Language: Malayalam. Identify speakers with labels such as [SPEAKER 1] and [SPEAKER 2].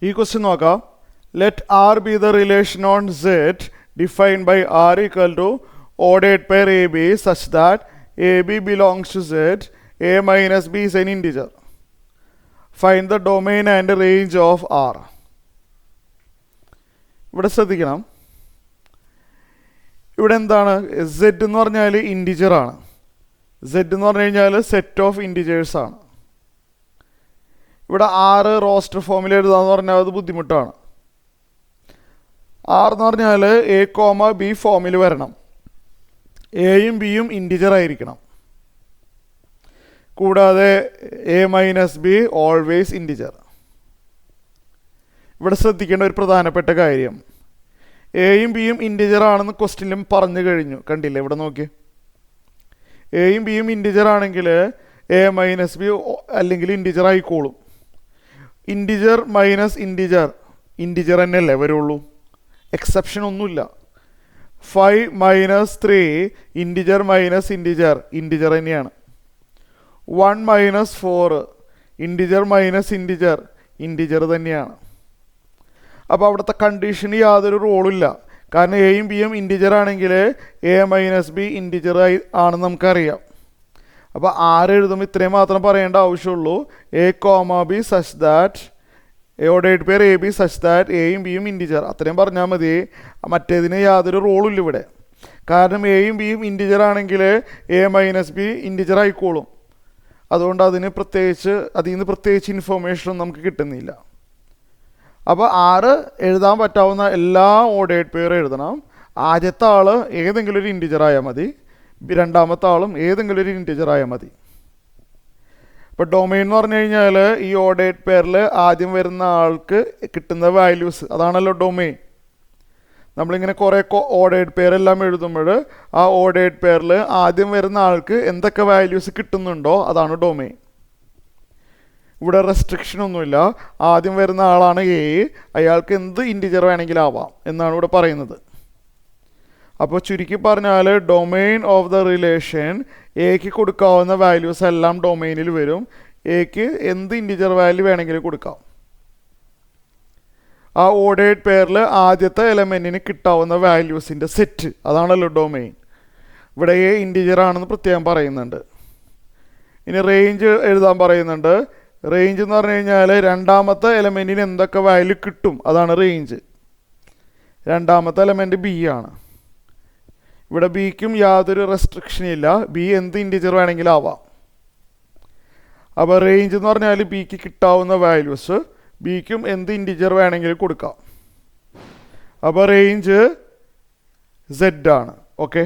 [SPEAKER 1] ഈ ക്വസ്റ്റ്യൻ നോക്കാം. Let R be the relation on Z defined by R equal to ordered pair A B such that A B belongs to Z A minus B is an integer. Find the domain and range of R. ഇവിടെ ശ്രദ്ധിക്കണം, ഇവിടെ എന്താണ്, സെഡ് എന്ന് പറഞ്ഞാൽ ഇൻറ്റിജറാണ്. സെഡ് എന്ന് പറഞ്ഞു കഴിഞ്ഞാൽ സെറ്റ് ഓഫ് ഇൻറ്റിജേഴ്സ് ആണ്. ഇവിടെ ആറ് റോസ്റ്റർ ഫോമിൽ എഴുതാന്ന് പറഞ്ഞാൽ അത് ബുദ്ധിമുട്ടാണ്. ആർ എന്ന് പറഞ്ഞാൽ എ കോമ ബി ഫോമിൽ വരണം. എയും ബിയും ഇൻറ്റിജർ ആയിരിക്കണം. കൂടാതെ A minus be always integer. ഇവിടെ ശ്രദ്ധിക്കേണ്ട ഒരു പ്രധാനപ്പെട്ട കാര്യം, എയും ബിയും ഇൻറ്റിജർ ആണെന്ന് ക്വസ്റ്റ്യനിലും പറഞ്ഞു കഴിഞ്ഞു. കണ്ടില്ലേ, ഇവിടെ നോക്കി, എയും ബിയും ഇൻറ്റിജർ ആണെങ്കിൽ എ മൈനസ് ബി അല്ലെങ്കിൽ ഇൻറ്റിജർ ആയിക്കോളും. ഇൻറ്റിജർ മൈനസ് ഇൻറ്റിജർ ഇൻറ്റിജർ തന്നെയല്ലേ വരുള്ളൂ, എക്സെപ്ഷൻ ഒന്നുമില്ല. 5 minus 3 integer minus integer integer തന്നെയാണ്. 1 minus 4 integer minus integer integer തന്നെയാണ്. അപ്പോൾ അവിടുത്തെ കണ്ടീഷന് യാതൊരു റോളില്ല. കാരണം എയും ബിയും ഇൻറ്റിജർ ആണെങ്കിൽ എ മൈനസ് ബി ഇൻറ്റിജർ ആണെന്ന് നമുക്കറിയാം. അപ്പോൾ ആറ് എഴുതുമ്പോൾ ഇത്രയും മാത്രം പറയേണ്ട ആവശ്യമുള്ളൂ. A comma B such that ordered pair A B such that എയും ബിയും ഇൻറ്റിജർ, അത്രയും പറഞ്ഞാൽ മതി. മറ്റേതിന് യാതൊരു റോളില്ല ഇവിടെ. കാരണം എയും ബിയും ഇൻറ്റിജർ ആണെങ്കിൽ എ മൈനസ് ബി ഇൻറ്റിജർ ആയിക്കോളും. അതുകൊണ്ട് അതിൽ നിന്ന് പ്രത്യേകിച്ച് ഇൻഫർമേഷനും നമുക്ക് കിട്ടുന്നില്ല. അപ്പോൾ ആറ് എഴുതാൻ പറ്റാവുന്ന എല്ലാ ഓർഡേഡ് പെയർ എഴുതണം. ആദ്യത്തെ ആൾ ഏതെങ്കിലും ഒരു ഇൻറ്റിജർ ആയാൽ മതി, രണ്ടാമത്തെ ആളും ഏതെങ്കിലും ഒരു ഇൻറ്റിജർ ആയാൽ മതി. ഇപ്പോൾ ഡൊമെയിൻ എന്ന് പറഞ്ഞു കഴിഞ്ഞാൽ ഈ ഓർഡേഡ് പെയറിൽ ആദ്യം വരുന്ന ആൾക്ക് കിട്ടുന്ന വാല്യൂസ്, അതാണല്ലോ ഡൊമെയിൻ. നമ്മളിങ്ങനെ കുറേ ഓർഡേഡ് പെയർ എല്ലാം എഴുതുമ്പോൾ ആ ഓർഡേഡ് പെയറിൽ ആദ്യം വരുന്ന ആൾക്ക് എന്തൊക്കെ വാല്യൂസ് കിട്ടുന്നുണ്ടോ അതാണ് ഡൊമെയിൻ. ഇവിടെ റെസ്ട്രിക്ഷൻ ഒന്നുമില്ല. ആദ്യം വരുന്ന ആളാണ് എ, അയാൾക്ക് എന്ത് ഇൻറ്റിജർ വേണമെങ്കിലും ആവാം എന്നാണ് ഇവിടെ പറയുന്നത്. അപ്പോൾ ചുരുക്കി പറഞ്ഞാൽ ഡൊമെയിൻ ഓഫ് ദ റിലേഷൻ, എക്ക് കൊടുക്കാവുന്ന വാല്യൂസ് എല്ലാം ഡൊമെയിനിൽ വരും. എക്ക് എന്ത് ഇൻറ്റിജർ വാല്യൂ വേണമെങ്കിലും കൊടുക്കാം. ആ ഓർഡേഡ് പെയറിൽ ആദ്യത്തെ എലമെൻറ്റിന് കിട്ടാവുന്ന വാല്യൂസിൻ്റെ സെറ്റ്, അതാണല്ലോ ഡൊമെയിൻ. ഇവിടെ എ ഇൻറ്റിജർ ആണെന്ന് പ്രത്യേകം പറയുന്നുണ്ട്. ഇനി റേഞ്ച് എഴുതാൻ പറയുന്നുണ്ട്. റേഞ്ച് എന്ന് പറഞ്ഞു കഴിഞ്ഞാൽ രണ്ടാമത്തെ എലമെൻറ്റിന് എന്തൊക്കെ വാല്യൂ കിട്ടും അതാണ് റേഞ്ച്. രണ്ടാമത്തെ എലമെൻറ്റ് ബി ആണ്. ഇവിടെ ബിക്കും യാതൊരു റെസ്ട്രിക്ഷനും ഇല്ല, ബി എന്ത് ഇൻറ്റിജർ വേണമെങ്കിലും ആവാം. അപ്പോൾ റേഞ്ച് എന്ന് പറഞ്ഞാൽ ബിക്ക് കിട്ടാവുന്ന വാല്യൂസ്, ബിക്കും എന്ത് ഇൻറ്റിജർ വേണമെങ്കിലും കൊടുക്കാം. അപ്പോൾ റേഞ്ച് സെഡ് ആണ്. ഓക്കെ.